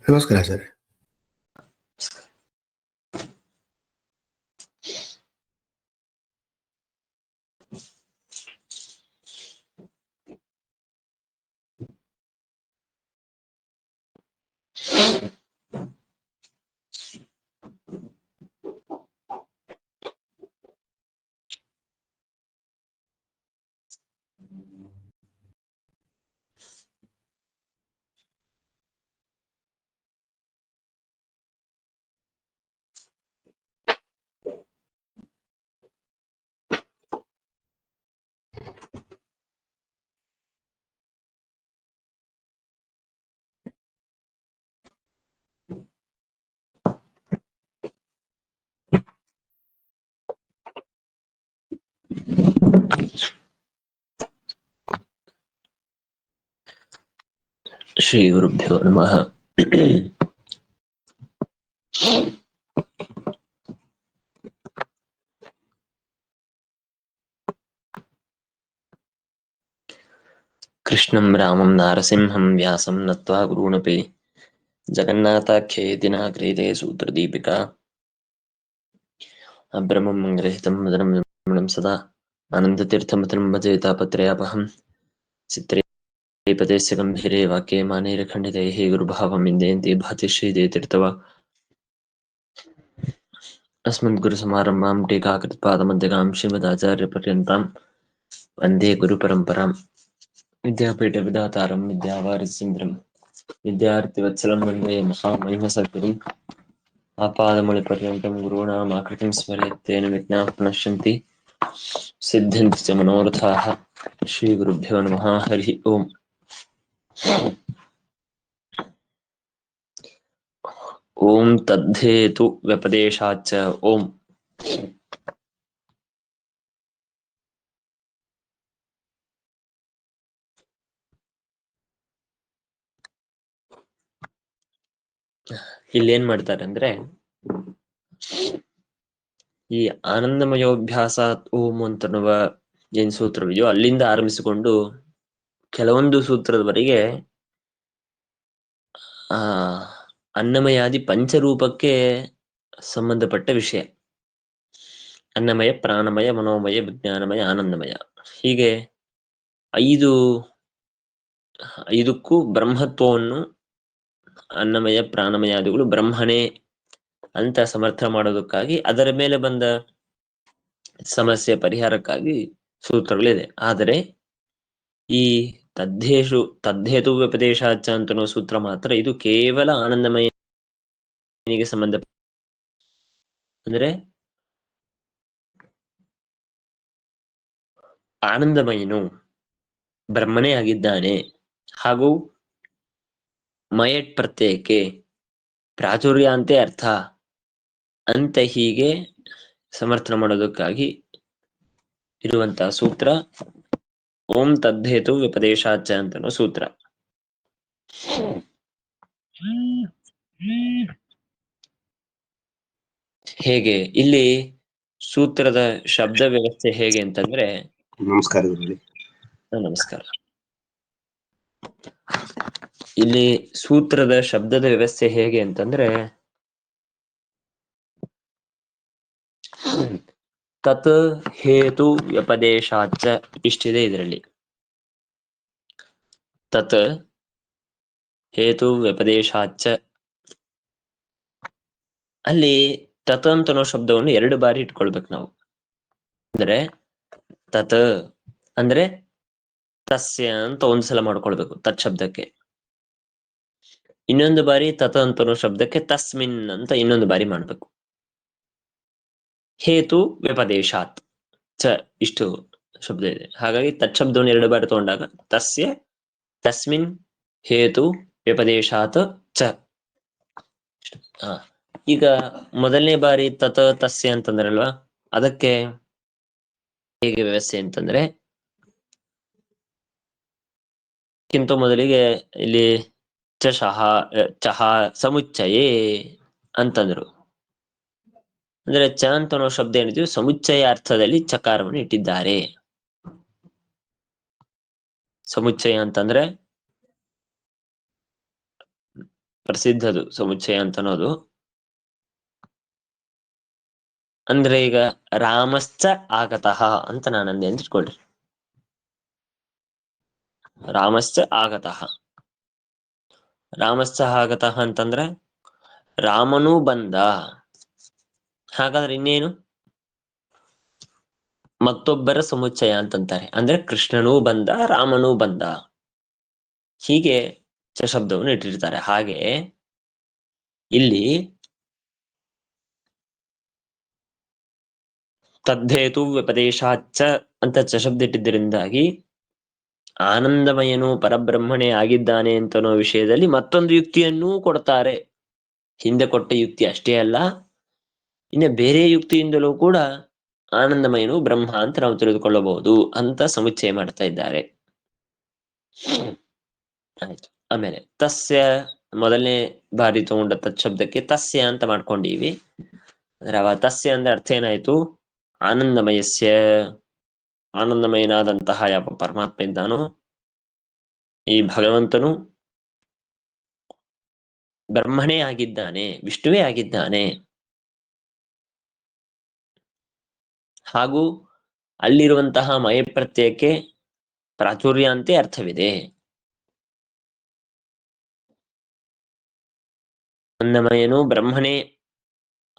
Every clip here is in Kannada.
ನಮಸ್ಕಾರ ಸರ್. ಶ್ರೀ ಗುರುಭ್ಯೋ ನಮಃ. ಕೃಷ್ಣಂ ರಾಮಂ ನಾರಸಿಂಹಂ ವ್ಯಾಸಂ ನತ್ವಾ ಗುರೂಣಪಿ ಜಗನ್ನಾಥಾಖ್ಯೇತಿ ನಾಗ್ರೇತೆ ಸೂತ್ರದೀಪಿಕಾ ಅಬ್ರಹ್ಮಂ ಮಂಗರಹಿತಂ ಮದನಂ ಸದಾ ಆನಂದತೀರ್ಥಮತೃಂ ಭಜೆ ತಾಪತ್ರಯಾಪಹಂ ಚಿತ್ರೈಪದೇಸ್ಯ ಗಂಭೀರೆ ವಾಕ್ಯೆ ಮಾನೈರ್ಖಂಡಿತೈಃ ಗುರುಭಾವಂ ವಿಂದಯಂತಿ ಭಾತಿ ಶ್ರೀಜಯತೀರ್ಥವ ಅಸ್ಮದ್ಗುರುಸಮಾರಂಭಾಂ ಟೀಕಾಕೃತ್ಪಾದಮಧ್ಯಗಾಂ ಶ್ರೀಮದಾಚಾರ್ಯಪರ್ಯಂತಾಂ ವಂದೇ ಗುರುಪರಂಪರಾಂ. ವಿದ್ಯಾಪೀಠ ವಿಧಾತಾರಂ ವಿದ್ಯಾವಾರಿಧೀಂದ್ರಂ ವಿದ್ಯಾರ್ಥಿವತ್ಸಲಂ ವಂದೇ ಮಹಾಮಹಿಮಸದ್ಗುರುಂ ಆಪಾದಮೌಳಿಪರ್ಯಂతం ಗುರುಣಾಂ ಆಕೃತಿಂ ಸ್ಮರೇತ್ ತೇನ ವಿಘ್ನಾಃ ಪ್ರಣಶ್ಯಂತಿ ಸಿದ್ಧ್ಯಂತಿ ಚ ಮನೋರಥಾಃ. ಶ್ರೀ ಗುರುಭ್ಯೋ ನಮಃ. ಹರಿ ಓಂ. ಓಂ ತದ್ಧೇತು ವ್ಯಪದೇಶಾಚ್ಚ ಓಂ. ಇಲ್ಲೇನ್ ಮಾಡ್ತಾರೆ ಅಂದ್ರೆ, ಈ ಆನಂದಮಯೋಭ್ಯಾಸಾತ್ ಓಂ ಅಂತನ್ನುವ ಏನ್ ಸೂತ್ರವಿದೆಯೋ ಅಲ್ಲಿಂದ ಆರಂಭಿಸಿಕೊಂಡು ಕೆಲವೊಂದು ಸೂತ್ರದವರೆಗೆ ಅನ್ನಮಯಾದಿ ಪಂಚರೂಪಕ್ಕೆ ಸಂಬಂಧಪಟ್ಟ ವಿಷಯ. ಅನ್ನಮಯ, ಪ್ರಾಣಮಯ, ಮನೋಮಯ, ವಿಜ್ಞಾನಮಯ, ಆನಂದಮಯ, ಹೀಗೆ ಐದಕ್ಕೂ ಬ್ರಹ್ಮತ್ವವನ್ನು ಅನ್ನಮಯ ಪ್ರಾಣಮಯಾದಿಗಳು ಬ್ರಹ್ಮನೇ ಅಂತ ಸಮರ್ಥ ಮಾಡೋದಕ್ಕಾಗಿ ಅದರ ಮೇಲೆ ಬಂದ ಸಮಸ್ಯೆ ಪರಿಹಾರಕ್ಕಾಗಿ ಸೂತ್ರಗಳಿದೆ. ಆದರೆ ಈ ತದ್ಧೇತು ವ್ಯಪದೇಶಾಚ ಅಂತನೋ ಸೂತ್ರ ಮಾತ್ರ ಇದು ಕೇವಲ ಆನಂದಮಯನಿಗೆ ಸಂಬಂಧ. ಅಂದ್ರೆ ಆನಂದಮಯನು ಬ್ರಹ್ಮನೇ ಆಗಿದ್ದಾನೆ ಹಾಗೂ ಮಯಟ್ ಪ್ರತ್ಯಯಕ್ಕೆ ಪ್ರಾಚುರ್ಯ ಅಂತೆ ಅರ್ಥ ಅಂತ ಹೀಗೆ ಸಮರ್ಥನೆ ಮಾಡೋದಕ್ಕಾಗಿ ಇರುವಂತಹ ಸೂತ್ರ ಓಂ ತದ್ಧೇತು ವ್ಯಪದೇಶಾಚ ಅಂತನೋ ಸೂತ್ರ. ಹೇಗೆ ಇಲ್ಲಿ ಸೂತ್ರದ ಶಬ್ದ ವ್ಯವಸ್ಥೆ ಹೇಗೆ ಅಂತಂದ್ರೆ, ನಮಸ್ಕಾರ. ನಮಸ್ಕಾರ. ಇಲ್ಲಿ ಸೂತ್ರದ ಶಬ್ದದ ವ್ಯವಸ್ಥೆ ಹೇಗೆ ಅಂತಂದ್ರೆ, ತತ್ ಹೇತು ವ್ಯಪದೇಶಾಚ ಇಷ್ಟಿದೆ ಇದರಲ್ಲಿ. ತತ್ ಹೇತು ವ್ಯಪದೇಶಾಚ, ಅಲ್ಲಿ ತತ್ ಅಂತನೋ ಶಬ್ದವನ್ನು 2 ಬಾರಿ ಇಟ್ಕೊಳ್ಬೇಕು ನಾವು. ಅಂದ್ರೆ ತತ್ ಅಂದ್ರೆ ತಸ್ಯ ಅಂತ ಒಂದ್ಸಲ ಮಾಡ್ಕೊಳ್ಬೇಕು ತತ್ ಶಬ್ದಕ್ಕೆ. ಇನ್ನೊಂದು ಬಾರಿ ತತ್ ಅಂತನೋ ಶಬ್ದಕ್ಕೆ ತಸ್ಮಿನ್ ಅಂತ ಇನ್ನೊಂದು ಬಾರಿ ಮಾಡ್ಬೇಕು. ಹೇತು ವ್ಯಪದೇಶಾತ್ ಚ ಇಷ್ಟು ಶಬ್ದ ಇದೆ. ಹಾಗಾಗಿ ತತ್ ಶಬ್ದವನ್ನು 2 ಬಾರಿ ತಗೊಂಡಾಗ ತಸ್ಯ, ತಸ್ಮಿನ್, ಹೇತು ವ್ಯಪದೇಶಾತ್ ಚ. ಈಗ ಮೊದಲನೇ ಬಾರಿ ತತ್ ತಸ್ಯ ಅಂತಂದ್ರಲ್ವಾ, ಅದಕ್ಕೆ ಹೇಗೆ ವ್ಯವಸ್ಥೆ ಅಂತಂದ್ರೆ, ಕಿಂತ ಮೊದಲಿಗೆ ಇಲ್ಲಿ ಚಹ ಸಮುಚ್ಚಯೇ ಅಂತಂದ್ರು. ಅಂದ್ರೆ ಚ ಅಂತ ಅನ್ನೋ ಶಬ್ದ ಏನಿದೆಯೋ ಸಮುಚ್ಚಯ ಅರ್ಥದಲ್ಲಿ ಚಕಾರವನ್ನು ಇಟ್ಟಿದ್ದಾರೆ. ಸಮುಚ್ಚಯ ಅಂತಂದ್ರೆ ಪ್ರಸಿದ್ಧದು ಸಮುಚ್ಚಯ ಅಂತ ಅನ್ನೋದು. ಅಂದ್ರೆ ಈಗ ರಾಮಶ್ಚ ಆಗತಃ ಅಂತ ನಾನಂದೆ ಅಂತ ಇಟ್ಕೊಳ್ರಿ. ರಾಮಶ್ಚ ಆಗತಃ, ರಾಮಶ್ಚ ಆಗತಃ ಅಂತಂದ್ರೆ ರಾಮನೂ ಬಂದ. ಹಾಗಾದ್ರೆ ಇನ್ನೇನು ಮತ್ತೊಬ್ಬರ ಸಮುಚ್ಚಯ ಅಂತಂತಾರೆ. ಅಂದ್ರೆ ಕೃಷ್ಣನೂ ಬಂದ, ರಾಮನೂ ಬಂದ, ಹೀಗೆ ಚ ಶಬ್ದವನ್ನು ಇಟ್ಟಿರ್ತಾರೆ. ಹಾಗೆ ಇಲ್ಲಿ ತದ್ದೇತು ವ್ಯಪದೇಶಾಚ್ಚ ಅಂತ ಚ ಶಬ್ದ ಇಟ್ಟಿದ್ದರಿಂದಾಗಿ ಆನಂದಮಯನು ಪರಬ್ರಹ್ಮಣೇ ಆಗಿದ್ದಾನೆ ಅಂತನೋ ವಿಷಯದಲ್ಲಿ ಮತ್ತೊಂದು ಯುಕ್ತಿಯನ್ನೂ ಕೊಡ್ತಾರೆ. ಹಿಂದೆ ಕೊಟ್ಟ ಯುಕ್ತಿ ಅಷ್ಟೇ ಅಲ್ಲ, ಇನ್ನು ಬೇರೆ ಯುಕ್ತಿಯಿಂದಲೂ ಕೂಡ ಆನಂದಮಯನು ಬ್ರಹ್ಮ ಅಂತ ನಾವು ತಿಳಿದುಕೊಳ್ಳಬಹುದು ಅಂತ ಸಮುಚ್ಚಯ ಮಾಡ್ತಾ ಇದ್ದಾರೆ. ಆಯ್ತು. ಆಮೇಲೆ ತಸ್ಯ ಮೊದಲನೇ ಬಾರಿ ತಗೊಂಡ ತತ್ಶಬ್ದಕ್ಕೆ ತಸ್ಯ ಅಂತ ಮಾಡ್ಕೊಂಡಿವಿ. ಅಂದ್ರೆ ಅವ ತಸ್ಯ ಅಂದ್ರೆ ಅರ್ಥ ಏನಾಯ್ತು? ಆನಂದಮಯಸ್ಯ, ಆನಂದಮಯನಾದಂತಹ ಯಾವ ಪರಮಾತ್ಮ ಇದ್ದಾನೋ ಈ ಭಗವಂತನು ಬ್ರಹ್ಮನೇ ಆಗಿದ್ದಾನೆ, ವಿಷ್ಣುವೇ ಆಗಿದ್ದಾನೆ. ಹಾಗೂ ಅಲ್ಲಿರುವಂತಹ ಮಯ ಪ್ರತ್ಯಯಕ್ಕೆ ಪ್ರಾಚುರ್ಯ ಅಂತೆ ಅರ್ಥವಿದೆ. ಆನಂದಮಯನು ಬ್ರಹ್ಮನೇ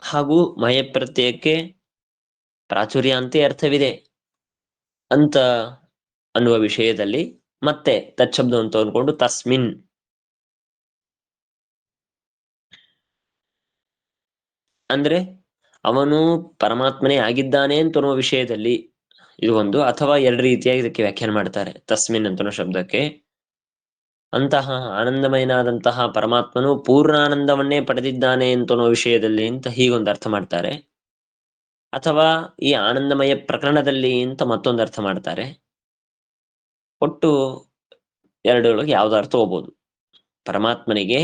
ಹಾಗೂ ಮಯ ಪ್ರತ್ಯಯಕ್ಕೆ ಪ್ರಾಚುರ್ಯ ಅಂತೆ ಅರ್ಥವಿದೆ ಅಂತ ಅನ್ನುವ ವಿಷಯದಲ್ಲಿ ಮತ್ತೆ ತತ್ಶಬ್ದವನ್ನು ತಗೊಂಡ್ಕೊಂಡು ತಸ್ಮಿನ್, ಅಂದ್ರೆ ಅವನು ಪರಮಾತ್ಮನೇ ಆಗಿದ್ದಾನೆ ಅಂತ ಅನ್ನುವ ವಿಷಯದಲ್ಲಿ ಇದು ಒಂದು. ಅಥವಾ ಎರಡು ರೀತಿಯಾಗಿ ಇದಕ್ಕೆ ವ್ಯಾಖ್ಯಾನ ಮಾಡ್ತಾರೆ ತಸ್ಮಿನ್ ಅಂತ ಶಬ್ದಕ್ಕೆ. ಅಂತಹ ಆನಂದಮಯನಾದಂತಹ ಪರಮಾತ್ಮನು ಪೂರ್ಣಾನಂದವನ್ನೇ ಪಡೆದಿದ್ದಾನೆ ಅಂತ ಅನ್ನೋ ವಿಷಯದಲ್ಲಿ ಅಂತ ಹೀಗೊಂದು ಅರ್ಥ ಮಾಡ್ತಾರೆ. ಅಥವಾ ಈ ಆನಂದಮಯ ಪ್ರಕರಣದಲ್ಲಿ ಅಂತ ಮತ್ತೊಂದು ಅರ್ಥ ಮಾಡ್ತಾರೆ. ಒಟ್ಟು ಎರಡರೊಳಗೆ ಯಾವ್ದು ಅರ್ಥ ಹೋಗ್ಬೋದು. ಪರಮಾತ್ಮನಿಗೆ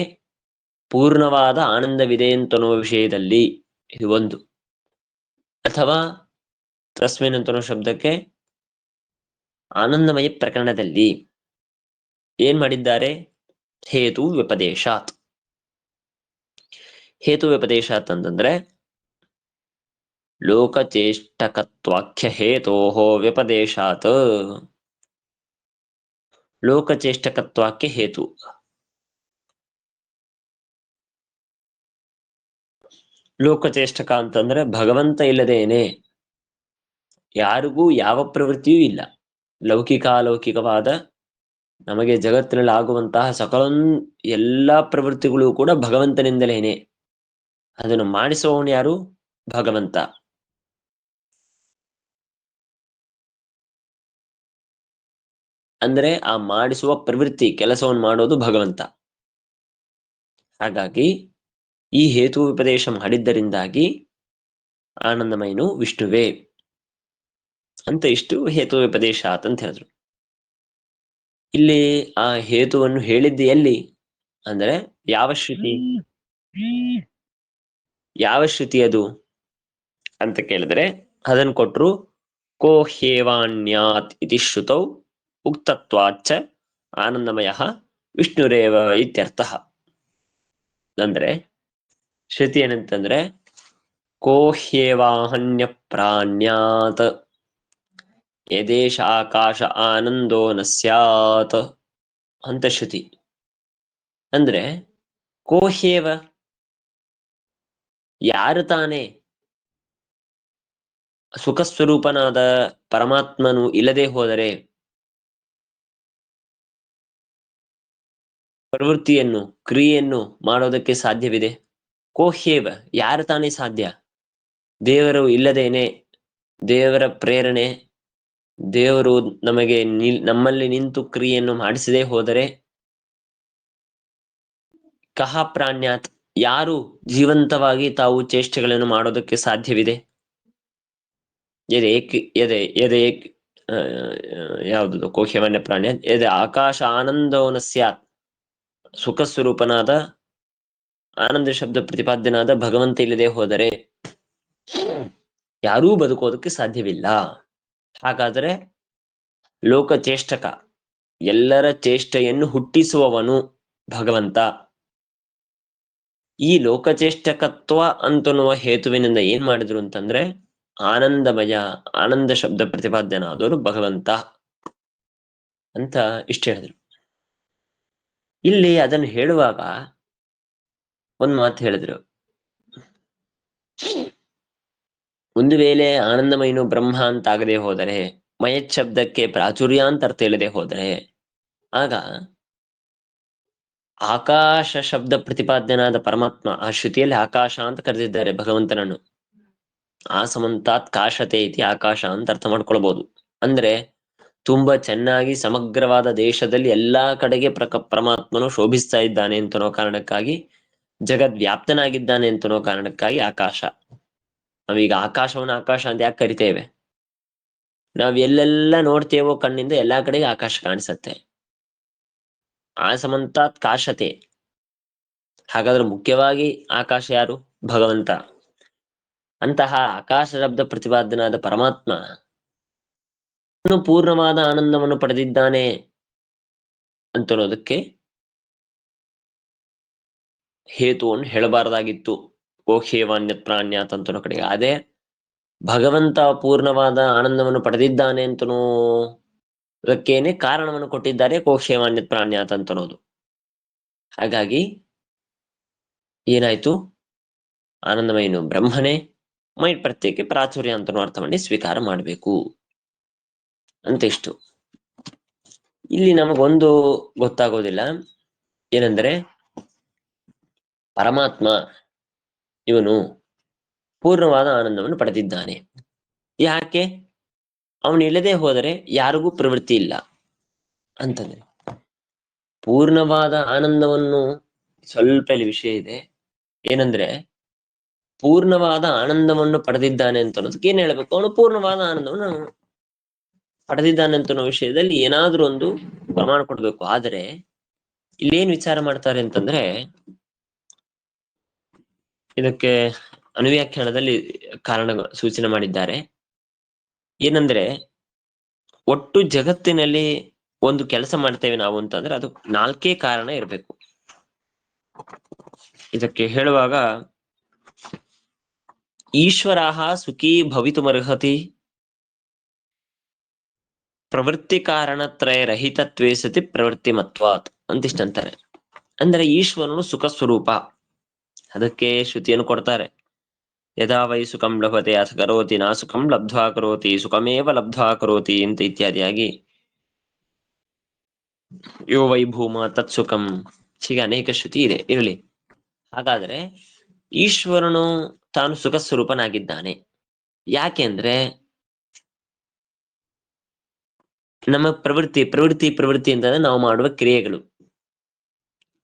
ಪೂರ್ಣವಾದ ಆನಂದವಿದೆ ಅಂತನ್ನುವ ವಿಷಯದಲ್ಲಿ ಇದು ಒಂದು. ಅಥವಾ ತಸ್ಮಿನ್ ಅಂತನೋ ಶಬ್ದಕ್ಕೆ ಆನಂದಮಯ ಪ್ರಕರಣದಲ್ಲಿ ಏನ್ ಮಾಡಿದ್ದಾರೆ? ಹೇತು ವ್ಯಪದೇಶಾತ್. ಹೇತು ವ್ಯಪದೇಶಾತ್ ಅಂತಂದ್ರೆ ಲೋಕಚೇಷ್ಟಕತ್ವಾಖ್ಯ ಹೇತೋಹೋ ವ್ಯಪದೇಶಾತ್. ಲೋಕಚೇಷ್ಟಕತ್ವಾಖ್ಯ ಹೇತು, ಲೋಕಚೇಷ್ಟಕ ಅಂತಂದ್ರೆ ಭಗವಂತ ಇಲ್ಲದೇನೆ ಯಾರಿಗೂ ಯಾವ ಪ್ರವೃತ್ತಿಯೂ ಇಲ್ಲ. ಲೌಕಿಕಾಲೌಕಿಕವಾದ ನಮಗೆ ಜಗತ್ತಿನಲ್ಲಿ ಆಗುವಂತಹ ಸಕಲ ಎಲ್ಲಾ ಪ್ರವೃತ್ತಿಗಳು ಕೂಡ ಭಗವಂತನಿಂದಲೇನೆ. ಅದನ್ನು ಮಾಡಿಸುವವನು ಯಾರು? ಭಗವಂತ. ಅಂದ್ರೆ ಆ ಮಾಡಿಸುವ ಪ್ರವೃತ್ತಿ ಕೆಲಸವನ್ನು ಮಾಡೋದು ಭಗವಂತ. ಹಾಗಾಗಿ ಈ ಹೇತು ಉಪದೇಶ ಮಾಡಿದ್ದರಿಂದಾಗಿ ಆನಂದಮಯನು ವಿಷ್ಣುವೇ ಅಂತ ಇಷ್ಟು ಹೇತು ಉಪದೇಶ ಅಂತ ಹೇಳಿದ್ರು. ಇಲ್ಲಿ ಆ ಹೇತುವನ್ನು ಹೇಳಿದ್ದು ಎಲ್ಲಿ ಅಂದ್ರೆ ಯಾವ ಶ್ರುತಿ, ಯಾವ ಶ್ರುತಿ ಅದು ಅಂತ ಕೇಳಿದ್ರೆ ಅದನ್ನು ಕೊಟ್ರು. ಕೋ ಹ್ಯೇವಾಣ್ಯಾತ್ ಇತಿ ಶ್ರುತೌ ಉಕ್ತತ್ವಾಚ್ಚ ಆನಂದಮಯ ವಿಷ್ಣುರೇವ ಇತ್ಯರ್ಥ. ಅಂದ್ರೆ ಶ್ರುತಿ ಏನಂತಂದ್ರೆ ಕೋ ಹ್ಯೇವಾಹನ್ಯ ಪ್ರಾಣ್ಯಾತ್ ಯದೇಶ ಆಕಾಶ ಆನಂದೋ ನ ಸ್ಯಾತ್ ಅಂತ ಶ್ರುತಿ. ಅಂದ್ರೆ ಕೋಹ್ಯೇವ, ಯಾರು ತಾನೇ ಸುಖಸ್ವರೂಪನಾದ ಪರಮಾತ್ಮನು ಇಲ್ಲದೆ ಹೋದರೆ ಪ್ರವೃತ್ತಿಯನ್ನು ಕ್ರಿಯೆಯನ್ನು ಮಾಡೋದಕ್ಕೆ ಸಾಧ್ಯವಿದೆ? ಕೋಹ್ಯೇವ, ಯಾರು ತಾನೇ ಸಾಧ್ಯ? ದೇವರು ಇಲ್ಲದೇನೆ, ದೇವರ ಪ್ರೇರಣೆ, ದೇವರು ನಮಗೆ ನಮ್ಮಲ್ಲಿ ನಿಂತು ಕ್ರಿಯೆಯನ್ನು ಮಾಡಿಸದೇ ಹೋದರೆ ಕಹ ಪ್ರಾಣ್ಯಾತ್, ಯಾರು ಜೀವಂತವಾಗಿ ತಾವು ಚೇಷ್ಟೆಗಳನ್ನು ಮಾಡೋದಕ್ಕೆ ಸಾಧ್ಯವಿದೆ? ಯಾವುದು ಕೋಹ್ಯವನ್ಯ ಪ್ರಾಣ್ಯ ಎದೆ ಆಕಾಶ ಆನಂದವನ ಸ್ಯಾತ್, ಸುಖ ಸ್ವರೂಪನಾದ ಆನಂದ ಶಬ್ದ ಪ್ರತಿಪಾದ್ಯನಾದ ಭಗವಂತ ಇಲ್ಲದೆ ಹೋದರೆ ಯಾರೂ ಬದುಕೋದಕ್ಕೆ ಸಾಧ್ಯವಿಲ್ಲ. ಹಾಗಾದರೆ ಲೋಕಚೇಷ್ಟಕ, ಎಲ್ಲರ ಚೇಷ್ಟೆಯನ್ನು ಹುಟ್ಟಿಸುವವನು ಭಗವಂತ. ಈ ಲೋಕಚೇಷ್ಟಕತ್ವ ಅಂತನ್ನುವ ಹೇತುವಿನಿಂದ ಏನ್ ಮಾಡಿದ್ರು ಅಂತಂದ್ರೆ ಆನಂದಮಯ, ಆನಂದ ಶಬ್ದ ಪ್ರತಿಪಾದ್ಯನಾದವರು ಭಗವಂತ ಅಂತ ಇಷ್ಟ ಹೇಳಿದ್ರು. ಇಲ್ಲಿ ಅದನ್ನು ಹೇಳುವಾಗ ಒಂದ್ ಮಾತು ಹೇಳಿದ್ರು. ಒಂದು ವೇಳೆ ಆನಂದಮಯನು ಬ್ರಹ್ಮ ಅಂತ ಆಗದೆ ಹೋದರೆ, ಮಯತ್ ಶಬ್ದಕ್ಕೆ ಪ್ರಾಚುರ್ಯ ಅಂತ ಅರ್ಥ ಇಲ್ಲದೆ ಹೋದರೆ, ಆಗ ಆಕಾಶ ಶಬ್ದ ಪ್ರತಿಪಾದ್ಯನಾದ ಪರಮಾತ್ಮ, ಆ ಶ್ರುತಿಯಲ್ಲಿ ಆಕಾಶ ಅಂತ ಕರೆದಿದ್ದಾರೆ ಭಗವಂತನನ್ನು. ಆ ಸಮಂತಾತ್ ಕಾಶತೆ ಇತಿ ಆಕಾಶ ಅಂತ ಅರ್ಥ ಮಾಡ್ಕೊಳ್ಬಹುದು. ಅಂದ್ರೆ ತುಂಬಾ ಚೆನ್ನಾಗಿ ಸಮಗ್ರವಾದ ದೇಶದಲ್ಲಿ ಎಲ್ಲಾ ಕಡೆಗೆ ಪರಮಾತ್ಮನು ಶೋಭಿಸ್ತಾ ಇದ್ದಾನೆ ಅಂತನೋ ಕಾರಣಕ್ಕಾಗಿ, ಜಗದ್ವ್ಯಾಪ್ತನಾಗಿದ್ದಾನೆ ಅಂತನೋ ಕಾರಣಕ್ಕಾಗಿ ಆಕಾಶ. ನಾವೀಗ ಆಕಾಶವನ್ನು ಆಕಾಶ ಅಂತ ಯಾಕೆ ಕರಿತೇವೆ? ನಾವ್ ಎಲ್ಲೆಲ್ಲ ನೋಡ್ತೇವೋ ಕಣ್ಣಿಂದ ಎಲ್ಲಾ ಕಡೆಗೆ ಆಕಾಶ ಕಾಣಿಸತ್ತೆ. ಆ ಸಮಂತಾತ್ ಕಾಶತೆ. ಹಾಗಾದ್ರೆ ಮುಖ್ಯವಾಗಿ ಆಕಾಶ ಯಾರು? ಭಗವಂತ. ಅಂತಹ ಆಕಾಶ ಶಬ್ದ ಪ್ರತಿಪಾದ್ಯನಾದ ಪರಮಾತ್ಮ ಪೂರ್ಣವಾದ ಆನಂದವನ್ನು ಪಡೆದಿದ್ದಾನೆ ಅಂತನ್ನೋದಕ್ಕೆ ಹೇತುವನ್ನು ಹೇಳಬಾರದಾಗಿತ್ತು. ಓಹ್ಯೇವಾನ್ಯತ್ ಪ್ರಾಣ್ಯಾತ್ ಅಂತನೋ ಕಡೆಗೆ. ಅದೇ ಭಗವಂತ ಪೂರ್ಣವಾದ ಆನಂದವನ್ನು ಪಡೆದಿದ್ದಾನೆ ಅಂತನೋ ಅದಕ್ಕೇನೆ ಕಾರಣವನ್ನು ಕೊಟ್ಟಿದ್ದಾರೆ, ಕೋಕ್ಷೇವಾನ್ಯತ್ ಪ್ರಾಣ್ಯಾತ್ ಅಂತನೋದು. ಹಾಗಾಗಿ ಏನಾಯ್ತು? ಆನಂದಮಯನು ಬ್ರಹ್ಮನೇ, ಮೈ ಪ್ರತ್ಯೇಕ ಪ್ರಾಚುರ್ಯ ಅಂತನೋ ಅರ್ಥ ಮಾಡಿ ಸ್ವೀಕಾರ ಮಾಡಬೇಕು ಅಂತ ಇಷ್ಟು. ಇಲ್ಲಿ ನಮಗೊಂದು ಗೊತ್ತಾಗೋದಿಲ್ಲ, ಏನಂದ್ರೆ ಪರಮಾತ್ಮ ಇವನು ಪೂರ್ಣವಾದ ಆನಂದವನ್ನು ಪಡೆದಿದ್ದಾನೆ. ಯಾಕೆ? ಅವನು ಇಲ್ಲದೆ ಹೋದರೆ ಯಾರಿಗೂ ಪ್ರವೃತ್ತಿ ಇಲ್ಲ ಅಂತಂದ್ರೆ, ಪೂರ್ಣವಾದ ಆನಂದವನ್ನು, ಸ್ವಲ್ಪ ಇಲ್ಲಿ ವಿಷಯ ಇದೆ. ಏನಂದ್ರೆ ಪೂರ್ಣವಾದ ಆನಂದವನ್ನು ಪಡೆದಿದ್ದಾನೆ ಅಂತ ಅನ್ನೋದಕ್ಕೆ ಏನ್ ಹೇಳ್ಬೇಕು? ಅವನು ಪೂರ್ಣವಾದ ಆನಂದವನ್ನು ಪಡೆದಿದ್ದಾನೆ ಅಂತ ಅನ್ನೋ ವಿಷಯದಲ್ಲಿ ಏನಾದ್ರೂ ಒಂದು ಪ್ರಮಾಣ ಕೊಡ್ಬೇಕು. ಆದರೆ ಇಲ್ಲೇನ್ ವಿಚಾರ ಮಾಡ್ತಾರೆ ಅಂತಂದ್ರೆ, ಇದಕ್ಕೆ ಅನುವ್ಯಾಖ್ಯಾನದಲ್ಲಿ ಕಾರಣ ಸೂಚನೆ ಮಾಡಿದ್ದಾರೆ. ಏನಂದ್ರೆ ಒಟ್ಟು ಜಗತ್ತಿನಲ್ಲಿ ಒಂದು ಕೆಲಸ ಮಾಡ್ತೇವೆ ನಾವು ಅಂತಂದ್ರೆ ಅದು 4 ಕಾರಣ ಇರಬೇಕು. ಇದಕ್ಕೆ ಹೇಳುವಾಗ ಈಶ್ವರಾಹ ಸುಖೀ ಭವಿತುಮರ್ಹತಿ ಪ್ರವೃತ್ತಿ ಕಾರಣತ್ರಯ ರಹಿತತ್ವೇ ಸತಿ ಪ್ರವೃತ್ತಿಮತ್ವಾತ್ ಅಂತಿಷ್ಟಂತಾರೆ. ಅಂದ್ರೆ ಈಶ್ವರನು ಸುಖ ಸ್ವರೂಪ. ಅದಕ್ಕೆ ಶ್ರುತಿಯನ್ನು ಕೊಡ್ತಾರೆ. ಯದಾ ವೈ ಸುಖಂ ಲಭತೆ ಅಥ ಕರೋತಿ ನಾ ಸುಖಂ ಲಬ್ಧ್ವಾ ಕರೋತಿ ಸುಖಮೇವ ಲಬ್ಧ್ವಾ ಕರೋತಿ ಅಂತ ಇತ್ಯಾದಿಯಾಗಿ, ಯೋ ವೈ ಭೂಮ ತತ್ ಸುಖಂ, ಹೀಗೆ ಅನೇಕ ಶ್ರುತಿ ಇದೆ. ಇರಲಿ. ಹಾಗಾದ್ರೆ ಈಶ್ವರನು ತಾನು ಸುಖ ಸ್ವರೂಪನಾಗಿದ್ದಾನೆ. ಯಾಕೆಂದ್ರೆ ನಮ್ಮ ಪ್ರವೃತ್ತಿ ಅಂತಂದ್ರೆ ನಾವು ಮಾಡುವ ಕ್ರಿಯೆಗಳು.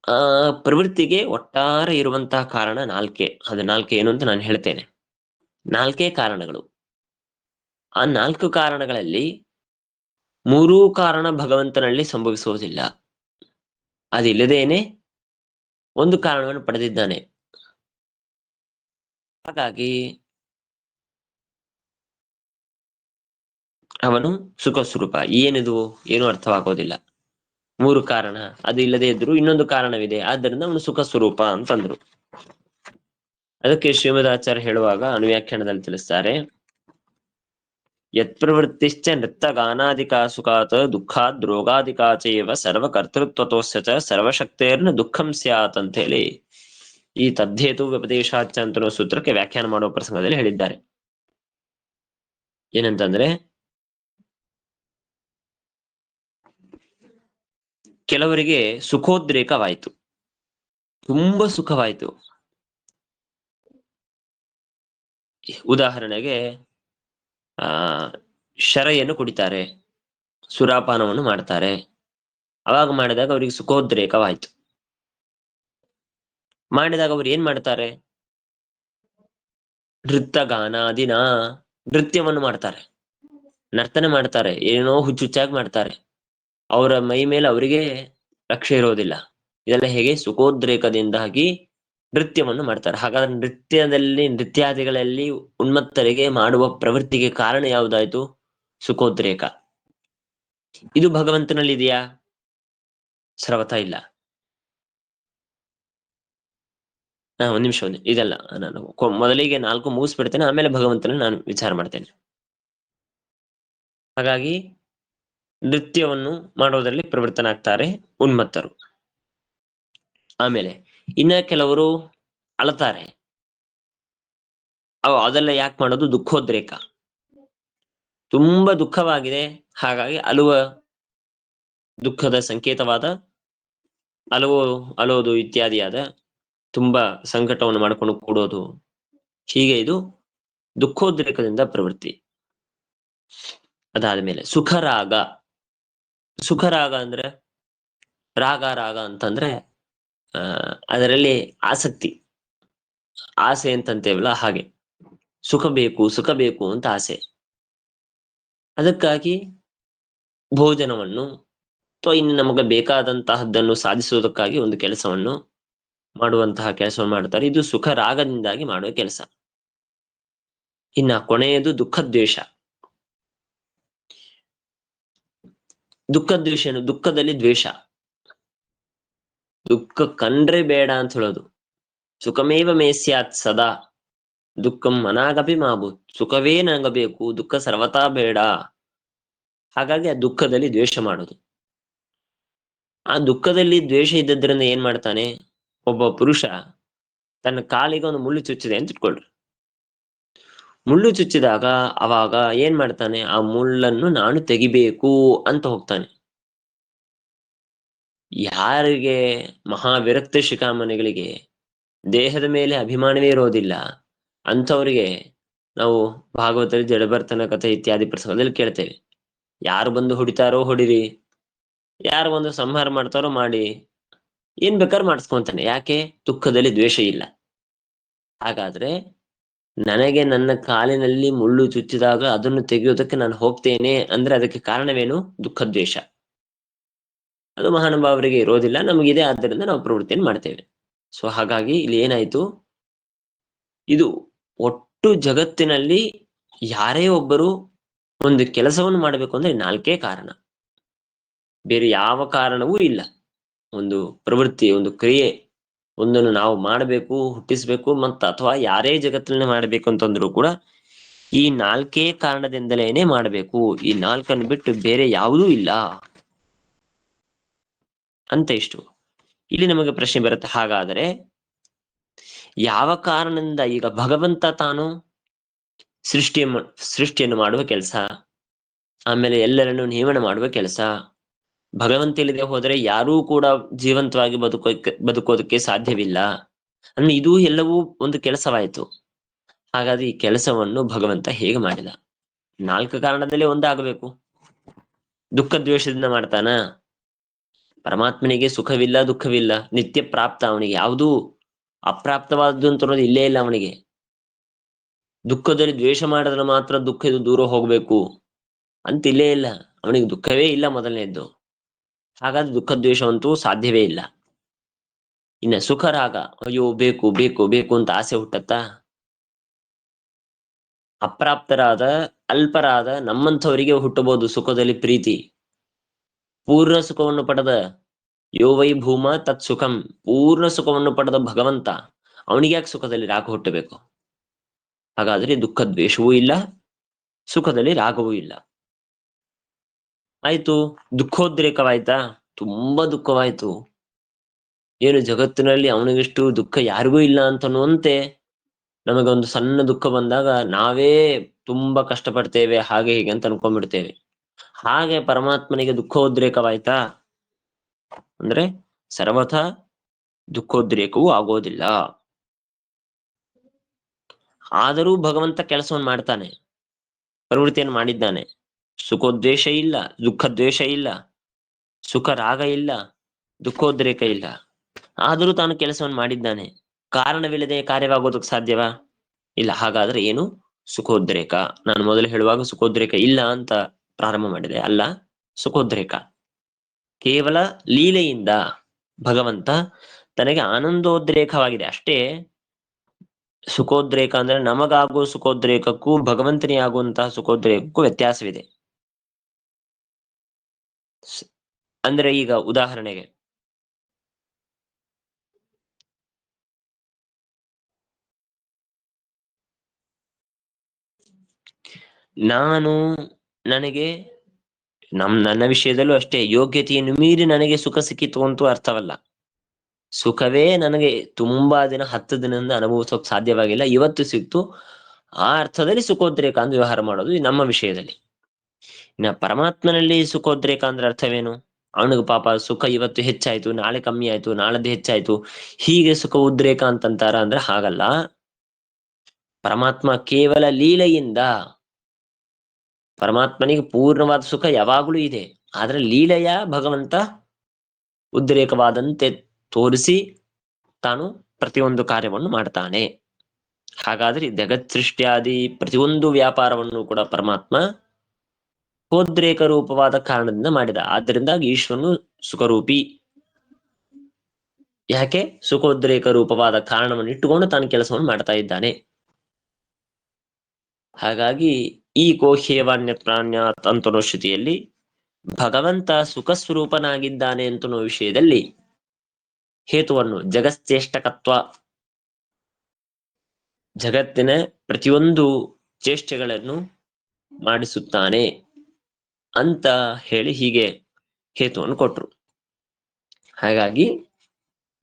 ಆ ಪ್ರವೃತ್ತಿಗೆ ಒಟ್ಟಾರೆ ಇರುವಂತಹ ಕಾರಣ 4. ಅದು 4 ಏನು ಅಂತ ನಾನು ಹೇಳ್ತೇನೆ. 4 ಕಾರಣಗಳು. ಆ 4 ಕಾರಣಗಳಲ್ಲಿ 3 ಕಾರಣ ಭಗವಂತನಲ್ಲಿ ಸಂಭವಿಸುವುದಿಲ್ಲ. ಅದಿಲ್ಲದೇನೆ ಒಂದು ಕಾರಣವನ್ನು ಪಡೆದಿದ್ದಾನೆ. ಹಾಗಾಗಿ ಅವನು ಸುಖ ಸ್ವರೂಪ. ಏನಿದು? ಏನು ಅರ್ಥವಾಗೋದಿಲ್ಲ. 3 ಕಾರಣ ಅದು ಇಲ್ಲದೆ ಇದ್ರು ಇನ್ನೊಂದು ಕಾರಣವಿದೆ, ಆದ್ದರಿಂದ ಅವನು ಸುಖ ಸ್ವರೂಪ ಅಂತಂದ್ರು. ಅದಕ್ಕೆ ಶ್ರೀಮದಾಚಾರ್ಯ ಹೇಳುವಾಗ ಅನುವ್ಯಾಖ್ಯಾನದಲ್ಲಿ ತಿಳಿಸ್ತಾರೆ, ಯತ್ಪ್ರವೃತ್ತಿಶ್ಚ ನೃತ್ತಗಾನಾದಿಕಾ ಸುಖಾತ್ ದುಃಖಾದ್ ರೋಗಾದಿಕಾ ಚೈವ ಸರ್ವಕರ್ತೃತ್ವತೋಸ್ಯ ಚ ಸರ್ವಶಕ್ತೇರ್ನ ದುಃಖಂ ಸ್ಯಾತ್ ಅಂತ ಹೇಳಿ ಈ ತದ್ದೇತು ವ್ಯಪದೇಶಾಚ ಅಂತ ಸೂತ್ರಕ್ಕೆ ವ್ಯಾಖ್ಯಾನ ಮಾಡುವ ಪ್ರಸಂಗದಲ್ಲಿ ಹೇಳಿದ್ದಾರೆ. ಏನಂತಂದ್ರೆ, ಕೆಲವರಿಗೆ ಸುಖೋದ್ರೇಕವಾಯಿತು, ತುಂಬಾ ಸುಖವಾಯಿತು. ಉದಾಹರಣೆಗೆ ಆ ಶರೆಯನ್ನು ಕುಡಿತಾರೆ, ಸುರಾಪಾನವನ್ನು ಮಾಡ್ತಾರೆ. ಅವಾಗ ಮಾಡಿದಾಗ ಅವರಿಗೆ ಸುಖೋದ್ರೇಕವಾಯ್ತು. ಮಾಡಿದಾಗ ಅವ್ರು ಏನ್ ಮಾಡ್ತಾರೆ? ನೃತ್ಯಗಾನಾದಿನ, ನೃತ್ಯವನ್ನು ಮಾಡ್ತಾರೆ, ನರ್ತನೆ ಮಾಡ್ತಾರೆ, ಏನೋ ಹುಚ್ಚುಚ್ಚಾಗಿ ಮಾಡ್ತಾರೆ. ಅವರ ಮೈ ಮೇಲೆ ಅವರಿಗೆ ರಕ್ಷೆ ಇರೋದಿಲ್ಲ. ಇದೆಲ್ಲ ಹೇಗೆ? ಸುಖೋದ್ರೇಕದಿಂದಾಗಿ ನೃತ್ಯವನ್ನು ಮಾಡ್ತಾರೆ. ಹಾಗಾದ್ರೆ ನೃತ್ಯಾದಿಗಳಲ್ಲಿ ಉನ್ಮತ್ತರಿಗೆ ಮಾಡುವ ಪ್ರವೃತ್ತಿಗೆ ಕಾರಣ ಯಾವುದಾಯ್ತು? ಸುಖೋದ್ರೇಕ. ಇದು ಭಗವಂತನಲ್ಲಿ ಇದೆಯಾ? ಸರ್ವಥ ಇಲ್ಲ. ಒಂದ್ ನಿಮಿಷ ಇದೆಲ್ಲ ನಾನು ಮೊದಲಿಗೆ 4 ಮುಗಿಸ್ಬಿಡ್ತೇನೆ, ಆಮೇಲೆ ಭಗವಂತನ ನಾನು ವಿಚಾರ ಮಾಡ್ತೇನೆ. ಹಾಗಾಗಿ ನೃತ್ಯವನ್ನು ಮಾಡೋದ್ರಲ್ಲಿ ಪ್ರವೃತ್ತನಾಗ್ತಾರೆ ಉನ್ಮತ್ತರು. ಆಮೇಲೆ ಇನ್ನ ಕೆಲವರು ಅಳತಾರೆ. ಅದೆಲ್ಲ ಯಾಕೆ ಮಾಡೋದು? ದುಃಖೋದ್ರೇಕ. ತುಂಬಾ ದುಃಖವಾಗಿದೆ, ಹಾಗಾಗಿ ದುಃಖದ ಸಂಕೇತವಾದ ಅಳುವು, ಅಳೋದು ಇತ್ಯಾದಿಯಾದ ತುಂಬಾ ಸಂಕಟವನ್ನು ಮಾಡಿಕೊಂಡು ಕೂಡೋದು, ಹೀಗೆ ಇದು ದುಃಖೋದ್ರೇಕದಿಂದ ಪ್ರವೃತ್ತಿ. ಅದಾದ್ಮೇಲೆ ಸುಖರಾಗ. ಸುಖರಾಗ ಅಂದ್ರೆ ರಾಗ ಅಂತಂದ್ರೆ ಅದರಲ್ಲಿ ಆಸಕ್ತಿ, ಆಸೆ ಅಂತಂತೇವಲ್ಲ ಹಾಗೆ. ಸುಖ ಬೇಕು ಅಂತ ಆಸೆ. ಅದಕ್ಕಾಗಿ ಭೋಜನವನ್ನು ಅಥವಾ ಇನ್ನು ನಮಗೆ ಬೇಕಾದಂತಹದ್ದನ್ನು ಸಾಧಿಸುವುದಕ್ಕಾಗಿ ಒಂದು ಕೆಲಸವನ್ನು ಮಾಡುವಂತಹ ಕೆಲಸವನ್ನು ಮಾಡ್ತಾರೆ. ಇದು ಸುಖ ರಾಗದಿಂದಾಗಿ ಮಾಡುವ ಕೆಲಸ. ಇನ್ನ ಕೊನೆಯದು ದುಃಖದ್ವೇಷ. ದುಃಖದ್ವೇಷ ಏನು? ದುಃಖದಲ್ಲಿ ದ್ವೇಷ. ದುಃಖ ಕಂಡ್ರೆ ಬೇಡ ಅಂತ ಹೇಳೋದು. ಸುಖಮೇವ ಮೇ ಸ್ಯಾತ್ ಸದಾ ದುಃಖಂ ಅನಾಗಪಿ ಮಾಭೂತ್. ಸುಖವೇ ನನಗಬೇಕು, ದುಃಖ ಸರ್ವತಾ ಬೇಡ. ಹಾಗಾಗಿ ಆ ದುಃಖದಲ್ಲಿ ದ್ವೇಷ ಮಾಡೋದು. ಆ ದುಃಖದಲ್ಲಿ ದ್ವೇಷ ಇದ್ದದ್ರಿಂದ ಏನ್ ಮಾಡ್ತಾನೆ ಒಬ್ಬ ಪುರುಷ? ತನ್ನ ಕಾಲಿಗೆ ಒಂದು ಮುಳ್ಳು ಚುಚ್ಚಿದೆ ಅಂತ ಇಟ್ಕೊಳ್ರಿ. ಮುಳ್ಳು ಚುಚ್ಚಿದಾಗ ಅವಾಗ ಏನ್ ಮಾಡ್ತಾನೆ? ಆ ಮುಳ್ಳನ್ನು ನಾನು ತೆಗಿಬೇಕು ಅಂತ ಹೋಗ್ತಾನೆ. ಯಾರಿಗೆ ಮಹಾವಿರಕ್ತ ಶಿಖಾಮಣಿಗಳಿಗೆ ದೇಹದ ಮೇಲೆ ಅಭಿಮಾನವೇ ಇರೋದಿಲ್ಲ ಅಂಥವ್ರಿಗೆ ನಾವು ಭಾಗವತದಲ್ಲಿ ಜಡಭರ್ತನ ಕಥೆ ಇತ್ಯಾದಿ ಪ್ರಸಂಗದಲ್ಲಿ ಕೇಳ್ತೇವೆ. ಯಾರು ಬಂದು ಹೊಡಿತಾರೋ ಹೊಡಿರಿ, ಯಾರು ಬಂದು ಸಂಹಾರ ಮಾಡ್ತಾರೋ ಮಾಡಿ, ಏನ್ ಬೇಕಾದ್ರೂ ಮಾಡಿಸ್ಕೊಂತಾನೆ. ಯಾಕೆ? ದುಃಖದಲ್ಲಿ ದ್ವೇಷ ಇಲ್ಲ. ಹಾಗಾದ್ರೆ ನನಗೆ ನನ್ನ ಕಾಲಿನಲ್ಲಿ ಮುಳ್ಳು ಚುಚ್ಚಿದಾಗ ಅದನ್ನು ತೆಗೆಯೋದಕ್ಕೆ ನಾನು ಹೋಗ್ತೇನೆ ಅಂದ್ರೆ ಅದಕ್ಕೆ ಕಾರಣವೇನು? ದುಃಖದ್ವೇಷ. ಅದು ಮಹಾನುಭಾವರಿಗೆ ಇರೋದಿಲ್ಲ, ನಮಗಿದೆ, ಆದ್ದರಿಂದ ನಾವು ಪ್ರವೃತ್ತಿಯನ್ನು ಮಾಡ್ತೇವೆ. ಸೊ ಹಾಗಾಗಿ ಇಲ್ಲಿ ಏನಾಯ್ತು? ಇದು ಒಟ್ಟು ಜಗತ್ತಿನಲ್ಲಿ ಯಾರೇ ಒಬ್ಬರು ಒಂದು ಕೆಲಸವನ್ನು ಮಾಡಬೇಕು ಅಂದ್ರೆ 4 ಕಾರಣ, ಬೇರೆ ಯಾವ ಕಾರಣವೂ ಇಲ್ಲ. ಒಂದು ಪ್ರವೃತ್ತಿ, ಒಂದು ಕ್ರಿಯೆ ಒಂದನ್ನು ನಾವು ಮಾಡಬೇಕು, ಹುಟ್ಟಿಸ್ಬೇಕು, ಅಥವಾ ಯಾರೇ ಜಗತ್ತಿನಲ್ಲಿ ಮಾಡಬೇಕು ಅಂತಂದ್ರು ಕೂಡ ಈ 4 ಕಾರಣದಿಂದಲೇನೆ ಮಾಡಬೇಕು. ಈ 4 ಬಿಟ್ಟು ಬೇರೆ ಯಾವುದೂ ಇಲ್ಲ ಅಂತ. ಇಷ್ಟು ಇಲ್ಲಿ ನಮಗೆ ಪ್ರಶ್ನೆ ಬರುತ್ತೆ, ಹಾಗಾದರೆ ಯಾವ ಕಾರಣದಿಂದ? ಈಗ ಭಗವಂತ ತಾನು ಸೃಷ್ಟಿಯ ಸೃಷ್ಟಿಯನ್ನು ಮಾಡುವ ಕೆಲಸ, ಆಮೇಲೆ ಎಲ್ಲರನ್ನು ನೇಮನ ಮಾಡುವ ಕೆಲಸ. ಭಗವಂತ ಇಲ್ಲದೆ ಹೋದರೆ ಯಾರೂ ಕೂಡ ಜೀವಂತವಾಗಿ ಬದುಕೋದಕ್ಕೆ ಸಾಧ್ಯವಿಲ್ಲ. ಅಂದ್ರೆ ಇದು ಎಲ್ಲವೂ ಒಂದು ಕೆಲಸವಾಯಿತು. ಹಾಗಾದ್ರೆ ಈ ಕೆಲಸವನ್ನು ಭಗವಂತ ಹೇಗೆ ಮಾಡಿದ? 4 ಕಾರಣದಲ್ಲಿ ಒಂದಾಗಬೇಕು. ದುಃಖ ದ್ವೇಷದಿಂದ ಮಾಡ್ತಾನ? ಪರಮಾತ್ಮನಿಗೆ ಸುಖವಿಲ್ಲ, ದುಃಖವಿಲ್ಲ, ನಿತ್ಯ ಪ್ರಾಪ್ತ. ಅವನಿಗೆ ಯಾವುದೂ ಅಪ್ರಾಪ್ತವಾದ್ದು ಅಂತ ಅನ್ನೋದು ಇಲ್ಲೇ ಇಲ್ಲ ಅವನಿಗೆ. ದುಃಖದಲ್ಲಿ ದ್ವೇಷ ಮಾಡಿದ್ರೆ ಮಾತ್ರ ದುಃಖ ಇದು ದೂರ ಹೋಗ್ಬೇಕು ಅಂತ ಇಲ್ಲೇ ಇಲ್ಲ. ಅವನಿಗೆ ದುಃಖವೇ ಇಲ್ಲ ಮೊದಲನೇದ್ದು. ಹಾಗಾದ್ರೆ ದುಃಖ ದ್ವೇಷವಂತೂ ಸಾಧ್ಯವೇ ಇಲ್ಲ. ಇನ್ನ ಸುಖರಾಗ, ಅಯ್ಯೋ ಬೇಕು ಬೇಕು ಬೇಕು ಅಂತ ಆಸೆ ಹುಟ್ಟತ್ತಾ? ಅಪ್ರಾಪ್ತರಾದ ಅಲ್ಪರಾದ ನಮ್ಮಂಥವರಿಗೆ ಹುಟ್ಟಬಹುದು ಸುಖದಲ್ಲಿ ಪ್ರೀತಿ. ಪೂರ್ಣ ಸುಖವನ್ನು ಪಡೆದ ಯೋ ವೈ ಭೂಮ ತತ್ ಸುಖಂ, ಪೂರ್ಣ ಸುಖವನ್ನು ಪಡೆದ ಭಗವಂತ ಅವನಿಗೆ ಯಾಕೆ ಸುಖದಲ್ಲಿ ರಾಗ ಹುಟ್ಟಬೇಕು? ಹಾಗಾದ್ರೆ ದುಃಖ ದ್ವೇಷವೂ ಇಲ್ಲ, ಸುಖದಲ್ಲಿ ರಾಗವೂ ಇಲ್ಲ. ಆಯ್ತು, ದುಃಖೋದ್ರೇಕವಾಯ್ತಾ? ತುಂಬಾ ದುಃಖವಾಯ್ತು. ಏನು ಜಗತ್ತಿನಲ್ಲಿ ಅವನಿಗಿಷ್ಟು ದುಃಖ ಯಾರಿಗೂ ಇಲ್ಲ ಅಂತನ್ನುವಂತೆ ನಮಗೊಂದು ಸಣ್ಣ ದುಃಖ ಬಂದಾಗ ನಾವೇ ತುಂಬಾ ಕಷ್ಟಪಡ್ತೇವೆ, ಹಾಗೆ ಹೀಗೆ ಅಂತ ಅನ್ಕೊಂಡ್ಬಿಡ್ತೇವೆ. ಹಾಗೆ ಪರಮಾತ್ಮನಿಗೆ ದುಃಖೋದ್ರೇಕವಾಯ್ತಾ ಅಂದ್ರೆ ಸರ್ವಥಾ ದುಃಖೋದ್ರೇಕವೂ ಆಗೋದಿಲ್ಲ. ಆದರೂ ಭಗವಂತ ಕೆಲಸವನ್ನು ಮಾಡ್ತಾನೆ, ಪ್ರವೃತ್ತಿಯನ್ನು ಮಾಡಿದ್ದಾನೆ. ಸುಖೋದ್ವೇಷ ಇಲ್ಲ, ದುಃಖ ದ್ವೇಷ ಇಲ್ಲ, ಸುಖ ರಾಗ ಇಲ್ಲ, ದುಃಖೋದ್ರೇಕ ಇಲ್ಲ. ಆದರೂ ತಾನು ಕೆಲಸವನ್ನು ಮಾಡಿದ್ದಾನೆ. ಕಾರಣವಿಲ್ಲದೆ ಕಾರ್ಯವಾಗೋದಕ್ಕೆ ಸಾಧ್ಯವಾ? ಇಲ್ಲ. ಹಾಗಾದ್ರೆ ಏನು? ಸುಖೋದ್ರೇಕ. ನಾನು ಮೊದಲು ಹೇಳುವಾಗ ಸುಖೋದ್ರೇಕ ಇಲ್ಲ ಅಂತ ಪ್ರಾರಂಭ ಮಾಡಿದೆ, ಅಲ್ಲ, ಸುಖೋದ್ರೇಕ. ಕೇವಲ ಲೀಲೆಯಿಂದ ಭಗವಂತ ತನಗೆ ಆನಂದೋದ್ರೇಕವಾಗಿದೆ ಅಷ್ಟೇ. ಸುಖೋದ್ರೇಕ ಅಂದ್ರೆ ನಮಗಾಗುವ ಸುಖೋದ್ರೇಕಕ್ಕೂ ಭಗವಂತನಿಗೆ ಆಗುವಂತಹ ಸುಖೋದ್ರೇಕಕ್ಕೂ ವ್ಯತ್ಯಾಸವಿದೆ. ಅಂದ್ರೆ ಈಗ ಉದಾಹರಣೆಗೆ ನಾನು ನನಗೆ ನನ್ನ ವಿಷಯದಲ್ಲೂ ಅಷ್ಟೇ, ಯೋಗ್ಯತೆಯನ್ನು ಮೀರಿ ನನಗೆ ಸುಖ ಸಿಕ್ಕಿತು ಅಂತೂ ಅರ್ಥವಲ್ಲ. ಸುಖವೇ ನನಗೆ ತುಂಬಾ ದಿನ 10 ದಿನದಿಂದ ಅನುಭವಿಸೋಕ್ ಸಾಧ್ಯವಾಗಿಲ್ಲ, ಇವತ್ತು ಸಿಕ್ತು, ಆ ಅರ್ಥದಲ್ಲಿ ಸುಖೋದ್ರೇಕ ಅಂತ ವ್ಯವಹಾರ ಮಾಡೋದು ಈ ನಮ್ಮ ವಿಷಯದಲ್ಲಿ. ಇನ್ನ ಪರಮಾತ್ಮನಲ್ಲಿ ಸುಖೋದ್ರೇಕ ಅಂದ್ರೆ ಅರ್ಥವೇನು? ಅವನಿಗೆ ಪಾಪ ಸುಖ ಇವತ್ತು ಹೆಚ್ಚಾಯ್ತು, ನಾಳೆ ಕಮ್ಮಿ ಆಯ್ತು, ನಾಳದ್ದು ಹೆಚ್ಚಾಯ್ತು, ಹೀಗೆ ಸುಖ ಉದ್ರೇಕ ಅಂತಂತಾರ ಅಂದ್ರೆ ಹಾಗಲ್ಲ. ಪರಮಾತ್ಮ ಕೇವಲ ಲೀಲೆಯಿಂದ, ಪರಮಾತ್ಮನಿಗೆ ಪೂರ್ಣವಾದ ಸುಖ ಯಾವಾಗಲೂ ಇದೆ, ಆದ್ರೆ ಲೀಲೆಯ ಭಗವಂತ ಉದ್ರೇಕವಾದಂತೆ ತೋರಿಸಿ ತಾನು ಪ್ರತಿಯೊಂದು ಕಾರ್ಯವನ್ನು ಮಾಡ್ತಾನೆ. ಹಾಗಾದ್ರೆ ಜಗತ್ ಸೃಷ್ಟಿಯಾದಿ ಪ್ರತಿಯೊಂದು ವ್ಯಾಪಾರವನ್ನು ಕೂಡ ಪರಮಾತ್ಮ ಹೋದ್ರೇಕ ರೂಪವಾದ ಕಾರಣದಿಂದ ಮಾಡಿದ. ಆದ್ದರಿಂದಾಗಿ ಈಶ್ವರನು ಸುಖರೂಪಿ. ಯಾಕೆ? ಸುಖೋದ್ರೇಕ ರೂಪವಾದ ಕಾರಣವನ್ನು ಇಟ್ಟುಕೊಂಡು ತಾನು ಕೆಲಸವನ್ನು ಮಾಡ್ತಾ ಇದ್ದಾನೆ. ಹಾಗಾಗಿ ಈ ಕೋಹ್ಯೇವಾನ್ಯ ಪ್ರಾಣ್ಯಾತ್ ಅಂತನೋ ಶ್ರುತಿಯಲ್ಲಿ ಭಗವಂತ ಸುಖ ಸ್ವರೂಪನಾಗಿದ್ದಾನೆ ಅಂತನೋ ವಿಷಯದಲ್ಲಿ ಹೇತುವನ್ನು ಜಗಶ್ಚೇಷ್ಟಕತ್ವ, ಜಗತ್ತಿನ ಪ್ರತಿಯೊಂದು ಚೇಷ್ಟೆಗಳನ್ನು ಮಾಡಿಸುತ್ತಾನೆ ಅಂತ ಹೇಳಿ ಹೀಗೆ ಹೇತುವನ್ನು ಕೊಟ್ರು. ಹಾಗಾಗಿ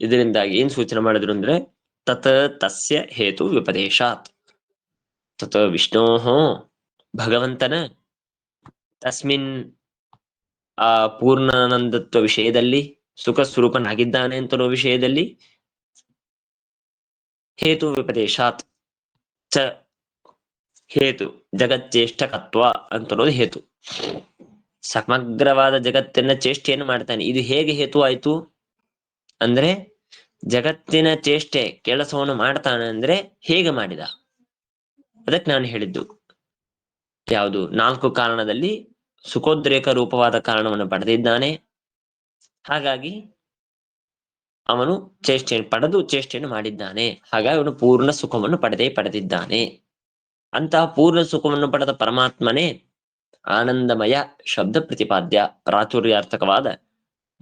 ಇದರಿಂದಾಗಿ ಏನ್ ಸೂಚನೆ ಮಾಡಿದ್ರು ಅಂದ್ರೆ ತತ್ ತಸ್ಯ ಹೇತು ವ್ಯುಪದೇಶಾತ್, ತತ್ ವಿಷ್ಣೋ ಭಗವಂತನ ತಸ್ಮಿನ್ ಆ ಪೂರ್ಣಾನಂದತ್ವ ವಿಷಯದಲ್ಲಿ, ಸುಖ ಸ್ವರೂಪನಾಗಿದ್ದಾನೆ ಅಂತನೋ ವಿಷಯದಲ್ಲಿ ಹೇತು ವ್ಯುಪದೇಶಾತ್ ಚ ಹೇತು ಜಗಚ್ಚೇಷ್ಟಕತ್ವ ಅಂತನ್ನೋದು ಹೇತು. ಸಮಗ್ರವಾದ ಜಗತ್ತಿನ ಚೇಷ್ಟೆಯನ್ನು ಮಾಡ್ತಾನೆ. ಇದು ಹೇಗೆ ಹೇತು ಆಯ್ತು ಅಂದ್ರೆ, ಜಗತ್ತಿನ ಚೇಷ್ಟೆ ಕೆಲಸವನ್ನು ಮಾಡ್ತಾನೆ ಅಂದ್ರೆ ಹೇಗೆ ಮಾಡಿದ? ಅದಕ್ಕೆ ನಾನು ಹೇಳಿದ್ದು ಯಾವುದು, 4 ಕಾರಣದಲ್ಲಿ ಸುಖೋದ್ರೇಕ ರೂಪವಾದ ಕಾರಣವನ್ನು ಪಡೆದಿದ್ದಾನೆ. ಹಾಗಾಗಿ ಅವನು ಚೇಷ್ಟೆಯನ್ನು ಪಡೆದು ಚೇಷ್ಟೆಯನ್ನು ಮಾಡಿದ್ದಾನೆ. ಹಾಗಾಗಿ ಅವನು ಪೂರ್ಣ ಸುಖವನ್ನು ಪಡೆದಿದ್ದಾನೆ. ಅಂತಹ ಪೂರ್ಣ ಸುಖವನ್ನು ಪಡೆದ ಪರಮಾತ್ಮನೇ ಆನಂದಮಯ ಶಬ್ದ ಪ್ರತಿಪಾದ್ಯ, ಪ್ರಾಚುರ್ಯಾರ್ಥಕವಾದ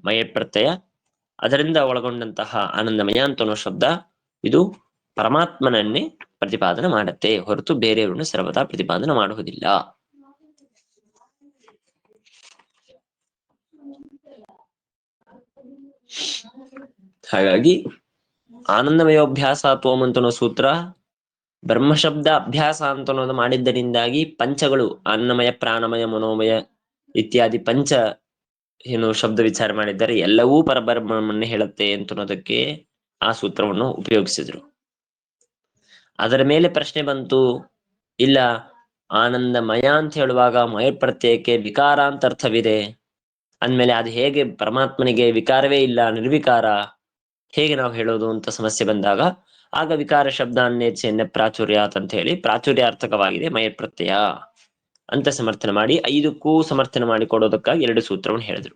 ಮಯ ಪ್ರತ್ಯಯ ಅದರಿಂದ ಒಳಗೊಂಡಂತಹ ಆನಂದಮಯ ಅಂತನೋ ಶಬ್ದ ಇದು ಪರಮಾತ್ಮನನ್ನೇ ಪ್ರತಿಪಾದನೆ ಮಾಡುತ್ತೆ, ಹೊರತು ಬೇರೆಯವರನ್ನು ಸರ್ವದಾ ಪ್ರತಿಪಾದನೆ ಮಾಡುವುದಿಲ್ಲ. ಹಾಗಾಗಿ ಆನಂದಮಯೋಭ್ಯಾಸ ತೋಮ್ ಅಂತನೋ ಸೂತ್ರ ಬ್ರಹ್ಮಶಬ್ದ ಅಭ್ಯಾಸ ಅಂತನೋದು ಮಾಡಿದ್ದರಿಂದಾಗಿ ಪಂಚಗಳು ಅನ್ನಮಯ ಪ್ರಾಣಮಯ ಮನೋಮಯ ಇತ್ಯಾದಿ ಪಂಚ ಏನು ಶಬ್ದ ವಿಚಾರ ಮಾಡಿದ್ದಾರೆ, ಎಲ್ಲವೂ ಪರಬ್ರಹ್ಮವನ್ನೇ ಹೇಳುತ್ತೆ ಅಂತನ್ನೋದಕ್ಕೆ ಆ ಸೂತ್ರವನ್ನು ಉಪಯೋಗಿಸಿದ್ರು. ಅದರ ಮೇಲೆ ಪ್ರಶ್ನೆ ಬಂತು, ಇಲ್ಲ ಆನಂದಮಯ ಅಂತ ಹೇಳುವಾಗ ಮಯ ಪ್ರತ್ಯಯಕ್ಕೆ ವಿಕಾರ ಅಂತ ಅರ್ಥವಿದೆ ಅಂದ್ಮೇಲೆ ಅದು ಹೇಗೆ ಪರಮಾತ್ಮನಿಗೆ ವಿಕಾರವೇ ಇಲ್ಲ, ನಿರ್ವಿಕಾರ, ಹೇಗೆ ನಾವು ಹೇಳೋದು ಅಂತ ಸಮಸ್ಯೆ ಬಂದಾಗ ಆಗ ವಿಕಾರ ಶಬ್ದ ಅನ್ನೇಚ್ಛೆನ್ನ ಪ್ರಾಚುರ್ಯಾತ್ ಅಂತ ಹೇಳಿ ಪ್ರಾಚುರ್ಯಾರ್ಥಕವಾಗಿದೆ ಮಯ ಪ್ರತ್ಯಯ ಅಂತ ಸಮರ್ಥನೆ ಮಾಡಿ 5ಕ್ಕೂ ಸಮರ್ಥನೆ ಮಾಡಿ ಕೊಡೋದಕ್ಕಾಗಿ 2 ಸೂತ್ರವನ್ನು ಹೇಳಿದ್ರು.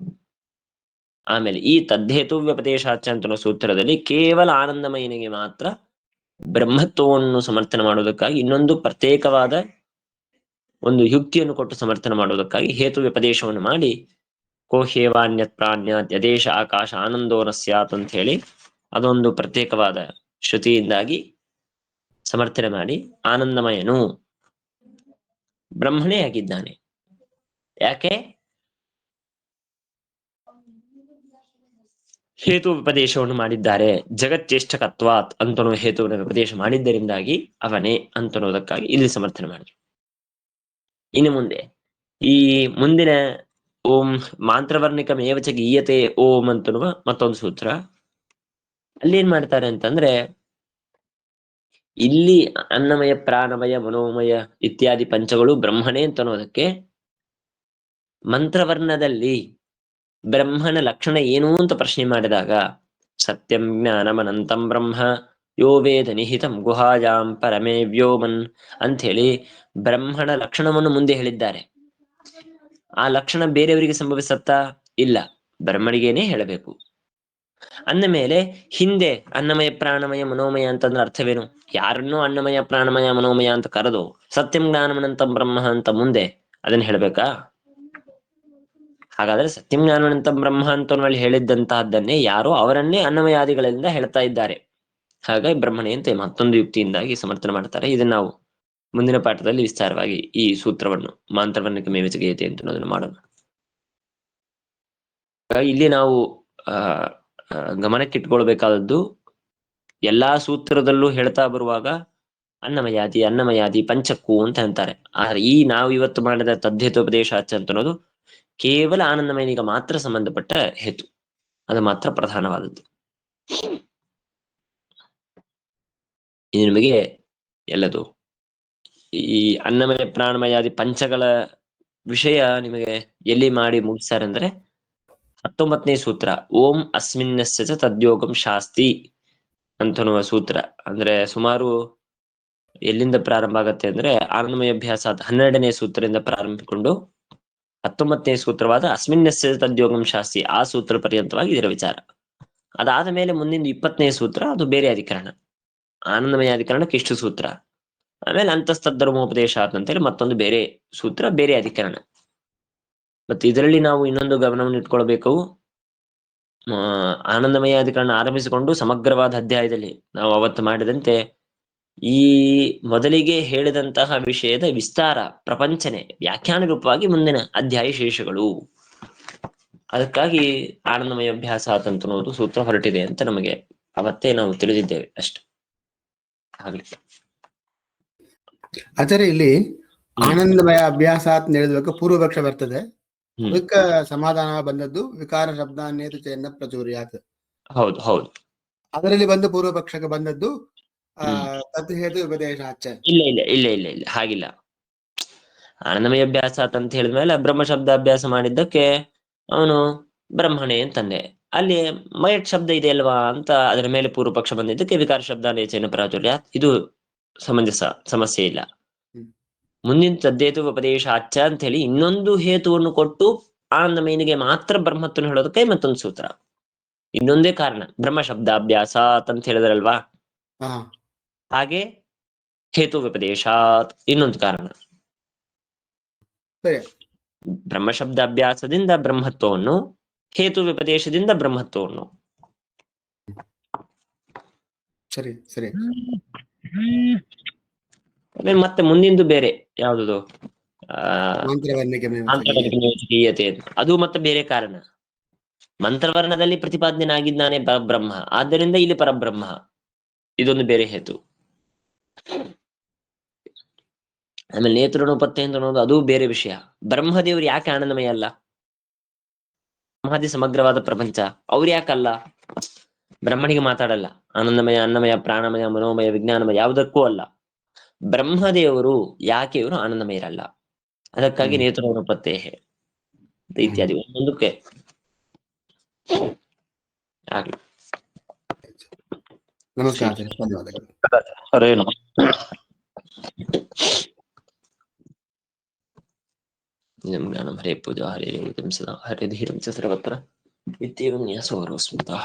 ಆಮೇಲೆ ಈ ತದ್ದೇತು ವ್ಯಪದೇಶಾಚ ಅಂತನೋ ಸೂತ್ರದಲ್ಲಿ ಕೇವಲ ಆನಂದಮಯನಿಗೆ ಮಾತ್ರ ಬ್ರಹ್ಮತ್ವವನ್ನು ಸಮರ್ಥನೆ ಮಾಡೋದಕ್ಕಾಗಿ ಇನ್ನೊಂದು ಪ್ರತ್ಯೇಕವಾದ ಒಂದು ಯುಕ್ತಿಯನ್ನು ಕೊಟ್ಟು ಸಮರ್ಥನೆ ಮಾಡೋದಕ್ಕಾಗಿ ಹೇತು ವ್ಯಪದೇಶವನ್ನು ಮಾಡಿ ಕೋಹ್ಯೇವಾನ್ಯತ್ ಪ್ರಾಣ್ಯಾತ್ ಯದೇಶ ಆಕಾಶ ಆನಂದೋನ ಸ್ಯಾತ್ ಅಂತ ಹೇಳಿ ಅದೊಂದು ಪ್ರತ್ಯೇಕವಾದ ಶ್ರುತಿಯಿಂದಾಗಿ ಸಮರ್ಥನೆ ಮಾಡಿ ಆನಂದಮಯನು ಬ್ರಹ್ಮನೇ ಆಗಿದ್ದಾನೆ. ಯಾಕೆ? ಹೇತು ಉಪದೇಶವನ್ನು ಮಾಡಿದ್ದಾರೆ, ಜಗಚ್ಚೇಷ್ಟಕತ್ವಾತ್ ಅಂತನೋ ಹೇತುವನ್ನು ಉಪದೇಶ ಮಾಡಿದ್ದರಿಂದಾಗಿ ಅವನೇ ಅಂತನ್ನೋದಕ್ಕಾಗಿ ಇಲ್ಲಿ ಸಮರ್ಥನೆ ಮಾಡಿದ್ರು. ಇನ್ನು ಮುಂದೆ ಈ ಮುಂದಿನ ಓಂ ಮಾಂತ್ರವರ್ಣಿಕಮೇವಚ ಗೀಯತೆ ಓಂ ಅಂತನ್ನುವ ಮತ್ತೊಂದು ಸೂತ್ರ, ಅಲ್ಲಿ ಏನ್ ಮಾಡ್ತಾರೆ ಅಂತಂದ್ರೆ, ಇಲ್ಲಿ ಅನ್ನಮಯ ಪ್ರಾಣಮಯ ಮನೋಮಯ ಇತ್ಯಾದಿ ಪಂಚಗಳು ಬ್ರಹ್ಮನೇ ಅಂತನ್ನೋದಕ್ಕೆ ಮಂತ್ರವರ್ಣದಲ್ಲಿ ಬ್ರಹ್ಮನ ಲಕ್ಷಣ ಏನು ಅಂತ ಪ್ರಶ್ನೆ ಮಾಡಿದಾಗ ಸತ್ಯಂ ಜ್ಞಾನಮನಂತಂ ಬ್ರಹ್ಮ ಯೋ ವೇದ ನಿಹಿತಂ ಗುಹಾಯಾಂ ಪರಮೇ ವ್ಯೋಮನ್ ಅಂತ ಹೇಳಿ ಬ್ರಹ್ಮನ ಲಕ್ಷಣವನ್ನು ಮುಂದೆ ಹೇಳಿದ್ದಾರೆ. ಆ ಲಕ್ಷಣ ಬೇರೆಯವರಿಗೆ ಸಂಭವಿಸತ್ತಾ? ಇಲ್ಲ, ಬ್ರಹ್ಮನಿಗೇನೆ ಹೇಳಬೇಕು. ಅಂದ ಮೇಲೆ ಹಿಂದೆ ಅನ್ನಮಯ ಪ್ರಾಣಮಯ ಮನೋಮಯ ಅಂತಂದ್ರೆ ಅರ್ಥವೇನು? ಯಾರನ್ನೂ ಅನ್ನಮಯ ಪ್ರಾಣಮಯ ಮನೋಮಯ ಅಂತ ಕರೆದು ಸತ್ಯಂ ಜ್ಞಾನಮನಂತಂ ಬ್ರಹ್ಮ ಅಂತ ಮುಂದೆ ಅದನ್ನ ಹೇಳ್ಬೇಕಾ? ಹಾಗಾದ್ರೆ ಸತ್ಯಂ ಜ್ಞಾನಮನಂತಂ ಬ್ರಹ್ಮ ಅಂತ ಹೇಳಿದ್ದಂತಹದ್ದನ್ನೇ ಯಾರೋ ಅವರನ್ನೇ ಅನ್ನಮಯಾದಿಗಳಿಂದ ಹೇಳ್ತಾ ಇದ್ದಾರೆ. ಹಾಗಾಗಿ ಬ್ರಹ್ಮಣೆ ಅಂತ ಮತ್ತೊಂದು ಯುಕ್ತಿಯಿಂದಾಗಿ ಸಮರ್ಥನೆ ಮಾಡ್ತಾರೆ. ಇದನ್ನ ನಾವು ಮುಂದಿನ ಪಾಠದಲ್ಲಿ ವಿಸ್ತಾರವಾಗಿ ಈ ಸೂತ್ರವನ್ನು ಮಾಂತ್ರವರ್ಣಕ್ಕೆ ಮೇವಿಚಗೆಯತೆ ಅಂತ ಅನ್ನೋದನ್ನು ಮಾಡೋಣ. ಇಲ್ಲಿ ನಾವು ಗಮನಕ್ಕಿಟ್ಕೊಳ್ಬೇಕಾದದ್ದು, ಎಲ್ಲಾ ಸೂತ್ರದಲ್ಲೂ ಹೇಳ್ತಾ ಬರುವಾಗ ಅನ್ನಮಯಾದಿ ಅನ್ನಮಯಾದಿ ಪಂಚಕ್ಕೂ ಅಂತ ಅಂತಾರೆ. ಆದ್ರೆ ಈ ನಾವು ಇವತ್ತು ಮಾಡಿದ ತದ್ಧೇತೋಪದೇಶ ಅಂತ ಅನ್ನೋದು ಕೇವಲ ಆನಂದಮಯನಿಗೆ ಮಾತ್ರ ಸಂಬಂಧಪಟ್ಟ ಹೇತು, ಅದು ಮಾತ್ರ ಪ್ರಧಾನವಾದದ್ದು. ಇದು ನಿಮಗೆ ಎಲ್ಲದು ಈ ಅನ್ನಮಯ ಪ್ರಾಣಮಯಾದಿ ಪಂಚಗಳ ವಿಷಯ ನಿಮಗೆ ಎಲ್ಲಿ ಮಾಡಿ ಮುಗಿಸ್ತಾರಂದ್ರೆ 19ನೇ ಸೂತ್ರ, ಓಂ ಅಸ್ಮಿನ್ನಸ್ಯ ಚ ತದ್ಯೋಗಂ ಶಾಸ್ತಿ ಅಂತನ್ನುವ ಸೂತ್ರ. ಅಂದ್ರೆ ಸುಮಾರು ಎಲ್ಲಿಂದ ಪ್ರಾರಂಭ ಆಗತ್ತೆ ಅಂದ್ರೆ ಆನಂದಮಯ ಅಭ್ಯಾಸ 12ನೇ ಸೂತ್ರದಿಂದ ಪ್ರಾರಂಭಗೊಂಡು 19ನೇ ಸೂತ್ರವಾದ ಅಸ್ಮಿನ್ನಸ್ಯ ತದ್ಯೋಗಂ ಶಾಸ್ತಿ ಆ ಸೂತ್ರ ಪರ್ಯಂತವಾಗಿ ಇದರ ವಿಚಾರ. ಅದಾದ ಮೇಲೆ ಮುಂದಿನ 20ನೇ ಸೂತ್ರ ಅದು ಬೇರೆ ಅಧಿಕರಣ, ಆನಂದಮಯ ಅಧಿಕರಣಕ್ಕೆ ಇಷ್ಟು ಸೂತ್ರ. ಆಮೇಲೆ ಅಂತಸ್ತಧರ್ಮೋಪದೇಶ ಅಂತೇಳಿ ಮತ್ತೊಂದು ಬೇರೆ ಸೂತ್ರ, ಬೇರೆ ಅಧಿಕರಣ. ಮತ್ತೆ ಇದರಲ್ಲಿ ನಾವು ಇನ್ನೊಂದು ಗಮನವನ್ನು ಇಟ್ಕೊಳ್ಬೇಕು, ಆನಂದಮಯ ಅಧಿಕರಣ ಆರಂಭಿಸಿಕೊಂಡು ಸಮಗ್ರವಾದ ಅಧ್ಯಾಯದಲ್ಲಿ ನಾವು ಅವತ್ತು ಮಾಡಿದಂತೆ ಈ ಮೊದಲಿಗೆ ಹೇಳಿದಂತಹ ವಿಷಯದ ವಿಸ್ತಾರ ಪ್ರಪಂಚನೆ ವ್ಯಾಖ್ಯಾನ ರೂಪವಾಗಿ ಮುಂದಿನ ಅಧ್ಯಾಯ ಶೇಷಗಳು. ಅದಕ್ಕಾಗಿ ಆನಂದಮಯ ಅಭ್ಯಾಸ ಅಂತನ್ನುವುದು ಸೂತ್ರ ಹೊರಟಿದೆ ಅಂತ ನಮಗೆ ಅವತ್ತೇ ನಾವು ತಿಳಿದಿದ್ದೇವೆ ಅಷ್ಟೆ. ಆಗ್ಲಿ ಆಚಾರ್ಯ, ಇಲ್ಲಿ ಆನಂದಮಯ ಅಭ್ಯಾಸ ಅಂತ ಹೇಳಿದ್ವಾಗ ಪೂರ್ವ ಪಕ್ಷ ಬರ್ತದೆ, ಅದಕ್ಕೆ ಸಮಾಧಾನ ಬಂದದ್ದು ವಿಕಾರ ಶಬ್ದ ನೇತು ಚೈನ ಪ್ರಚುರ್ಯಾತ್. ಹೌದು ಹೌದು, ಅದರಲ್ಲಿ ಬಂದು ಪೂರ್ವ ಪಕ್ಷಕ್ಕೆ ಬಂದದ್ದು ತತ್ಹೇತು ಉಪದೇಶಾಚ. ಇಲ್ಲ ಇಲ್ಲ ಇಲ್ಲ ಇಲ್ಲ ಇಲ್ಲ ಹಾಗಿಲ್ಲ. ಆನಂದಮಯ ಅಭ್ಯಾಸ ಅಂತ ಹೇಳಿದ್ಮೇಲೆ ಬ್ರಹ್ಮ ಶಬ್ದ ಅಭ್ಯಾಸ ಮಾಡಿದ್ದಕ್ಕೆ ಅವನು ಬ್ರಹ್ಮಣೆ ಅಂತಂದೆ, ಅಲ್ಲಿ ಮಯಟ್ ಶಬ್ದ ಇದೆ ಅಲ್ವಾ ಅಂತ ಅದರ ಮೇಲೆ ಪೂರ್ವ ಪಕ್ಷ ಬಂದಿದ್ದಕ್ಕೆ ವಿಕಾರ ಶಬ್ದ ನೇಚನ ಪ್ರಾಚುರ್ಯಾತ್, ಇದು ಸಮಂಜಸ, ಸಮಸ್ಯೆ ಇಲ್ಲ. ಮುಂದಿನ ತದ್ದೇತು ಉಪದೇಶಾಚ ಅಂತ ಹೇಳಿ ಇನ್ನೊಂದು ಹೇತುವನ್ನು ಕೊಟ್ಟು ಆನಂದಮಯನಿಗೆ ಮಾತ್ರ ಬ್ರಹ್ಮತ್ವನ ಹೇಳೋದಕ್ಕೆ ಮತ್ತೊಂದು ಸೂತ್ರ. ಇನ್ನೊಂದೇ ಕಾರಣ, ಬ್ರಹ್ಮ ಶಬ್ದಾಭ್ಯಾಸ ಅಂತ ಹೇಳಿದ್ರಲ್ವಾ, ಹಾಗೆ ಹೇತು ವ್ಯಪದೇಶಾತ್ ಇನ್ನೊಂದು ಕಾರಣ. ಬ್ರಹ್ಮ ಶಬ್ದಾಭ್ಯಾಸದಿಂದ ಬ್ರಹ್ಮತ್ವವನ್ನು, ಹೇತು ವ್ಯಪದೇಶದಿಂದ ಬ್ರಹ್ಮತ್ವವನ್ನು. ಸರಿ ಸರಿ. ಮತ್ತೆ ಮುಂದಿಂದು ಬೇರೆ ಯಾವುದು, ಅದು ಮತ್ತೆ ಬೇರೆ ಕಾರಣ. ಮಂತ್ರವರ್ಣದಲ್ಲಿ ಪ್ರತಿಪಾದ್ಯನಾಗಿದ್ದಾನೆ ಪರಬ್ರಹ್ಮ, ಆದ್ದರಿಂದ ಇಲ್ಲಿ ಪರಬ್ರಹ್ಮ, ಇದೊಂದು ಬೇರೆ ಹೇತು. ಆಮೇಲೆ ನೇತೃಣೋಪತ್ತೆ ಅಂತ ಅನ್ನೋದು ಅದು ಬೇರೆ ವಿಷಯ. ಬ್ರಹ್ಮದೇವರು ಯಾಕೆ ಆನಂದಮಯ ಅಲ್ಲ? ಬ್ರಹ್ಮಾದಿ ಸಮಗ್ರವಾದ ಪ್ರಪಂಚ, ಅವ್ರು ಯಾಕಲ್ಲ? ಬ್ರಹ್ಮನಿಗೆ ಮಾತಾಡಲ್ಲ, ಆನಂದಮಯ ಅನ್ನಮಯ ಪ್ರಾಣಮಯ ಮನೋಮಯ ವಿಜ್ಞಾನಮಯ ಯಾವುದಕ್ಕೂ ಅಲ್ಲ. ಬ್ರಹ್ಮದೇವರು ಯಾಕೆ ಇವರು ಆನಂದಮಯರಲ್ಲ? ಅದಕ್ಕಾಗಿ ನೇತೃಣೋಪತ್ತೆ ಇತ್ಯಾದಿ ಒಂದೊಂದಕ್ಕೆ ಆಗ್ಲಿ. ನಮಸ್ಕಾರ, ಧನ್ಯವಾದಗಳು. ಹರೇ ನಮಃ. ಜ್ಞಾನಂ ಹರೇ ಪೂಜಾ ಹರೇ ಸದಾ ಹರೇ ಧೀರಂ ಚ ಸರ್ವತ್ರ ಇತ್ಯೇವಂ ನ್ಯಾಸೋ ಸ್ಮೃತಃ.